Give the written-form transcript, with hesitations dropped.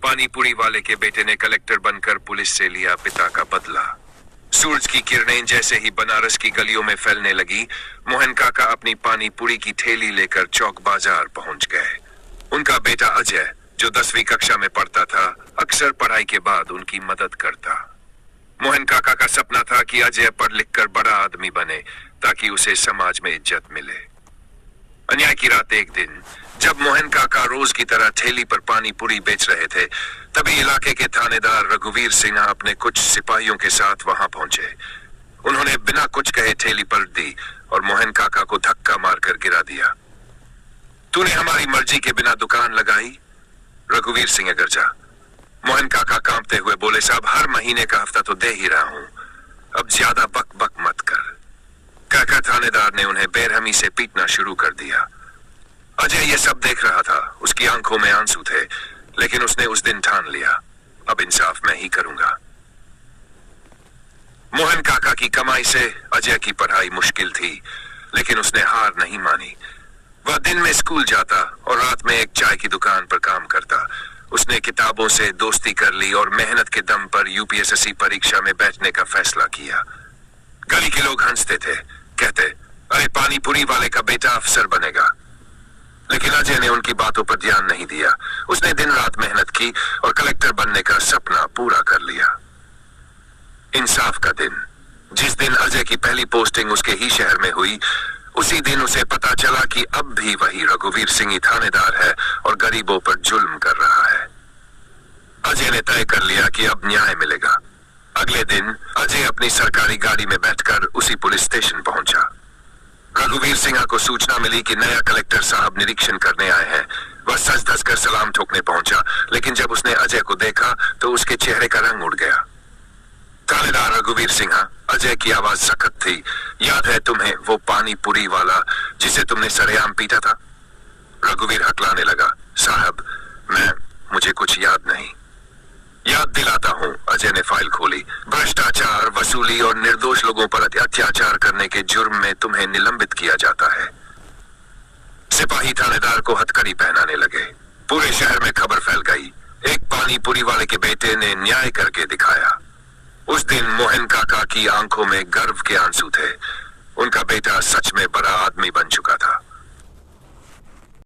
पानीपुरी वाले के बेटे ने कलेक्टर बनकर पुलिस से लिया पिता का बदला। सूरज की किरणें जैसे ही बनारस की गलियों में फैलने लगी, मोहन काका अपनी पानीपुरी की ठेली लेकर चौक बाजार पहुंच गए। उनका बेटा अजय, जो 10वीं कक्षा में पढ़ता था, अक्सर पढ़ाई के बाद उनकी मदद करता। मोहन काका का सपना था कि अजय पढ़ लिख कर बड़ा आदमी बने ताकि उसे समाज में इज्जत मिले। अन्याय की रात एक दिन, जब मोहन काका रोज की तरह ठेली पर पानी पूरी बेच रहे थे, तभी इलाके के थानेदार रघुवीर सिंह अपने कुछ सिपाहियों के साथ वहां पहुंचे। उन्होंने बिना कुछ कहे ठेली पलट दी और मोहन काका को धक्का मारकर गिरा दिया। तूने हमारी मर्जी के बिना दुकान लगाई? रघुवीर सिंह गर्जा। मोहन काका कांपते हुए बोले, साहब हर महीने का हफ्ता तो दे ही रहा हूं, अब ज्यादा बक बक मत कर। काका थानेदार ने उन्हें बेरहमी से पीटना शुरू कर दिया। अजय ये सब देख रहा था, उसकी आंखों में आंसू थे, लेकिन उसने उस दिन ठान लिया, अब इंसाफ मैं ही करूंगा। मोहन काका की कमाई से अजय की पढ़ाई मुश्किल थी, लेकिन उसने हार नहीं मानी। वह दिन में स्कूल जाता और रात में एक चाय की दुकान पर काम करता। उसने किताबों से दोस्ती कर ली और मेहनत के दम पर यूपीएसएससी परीक्षा में बैठने का फैसला किया। गली के लोग हंसते थे, कहते, अरे पानीपुरी वाले का बेटा अफसर बनेगा। लेकिन अजय ने उनकी बातों पर ध्यान नहीं दिया। उसने दिन रात मेहनत की और कलेक्टर बनने का सपना पूरा कर लिया। इंसाफ का दिन, जिस दिन अजय की पहली पोस्टिंग उसके ही शहर में हुई, उसी दिन उसे पता चला कि अब भी वही रघुवीर सिंह ही थानेदार है और गरीबों पर जुल्म कर रहा है। अजय ने तय कर लिया कि अब न्याय मिलेगा। अगले दिन अजय अपनी सरकारी गाड़ी में बैठकर उसी पुलिस स्टेशन पहुंचा। रघुवीर सिंह को सूचना मिली कि नया कलेक्टर साहब निरीक्षण करने आए हैं। वह सज धज कर सलाम ठोकने पहुंचा, लेकिन जब उसने अजय को देखा तो उसके चेहरे का रंग उड़ गया। थानेदार रघुवीर सिंह, अजय की आवाज सख्त थी, याद है तुम्हें वो पानीपुरी वाला जिसे तुमने सरेआम पीटा था? रघुवीर हकलाने लगा, साहब मुझे कुछ याद नहीं। याद दिलाता हूं, अजय ने फाइल खोली। भ्रष्टाचार, वसूली और निर्दोष लोगों पर अत्याचार करने के जुर्म में तुम्हें निलंबित किया जाता है। सिपाही थानेदार को हथकड़ी पहनाने लगे। पूरे शहर में खबर फैल गई, एक पानीपुरी वाले के बेटे ने न्याय करके दिखाया। उस दिन मोहन काका की आंखों में गर्व के आंसू थे। उनका बेटा सच में बड़ा आदमी बन चुका था।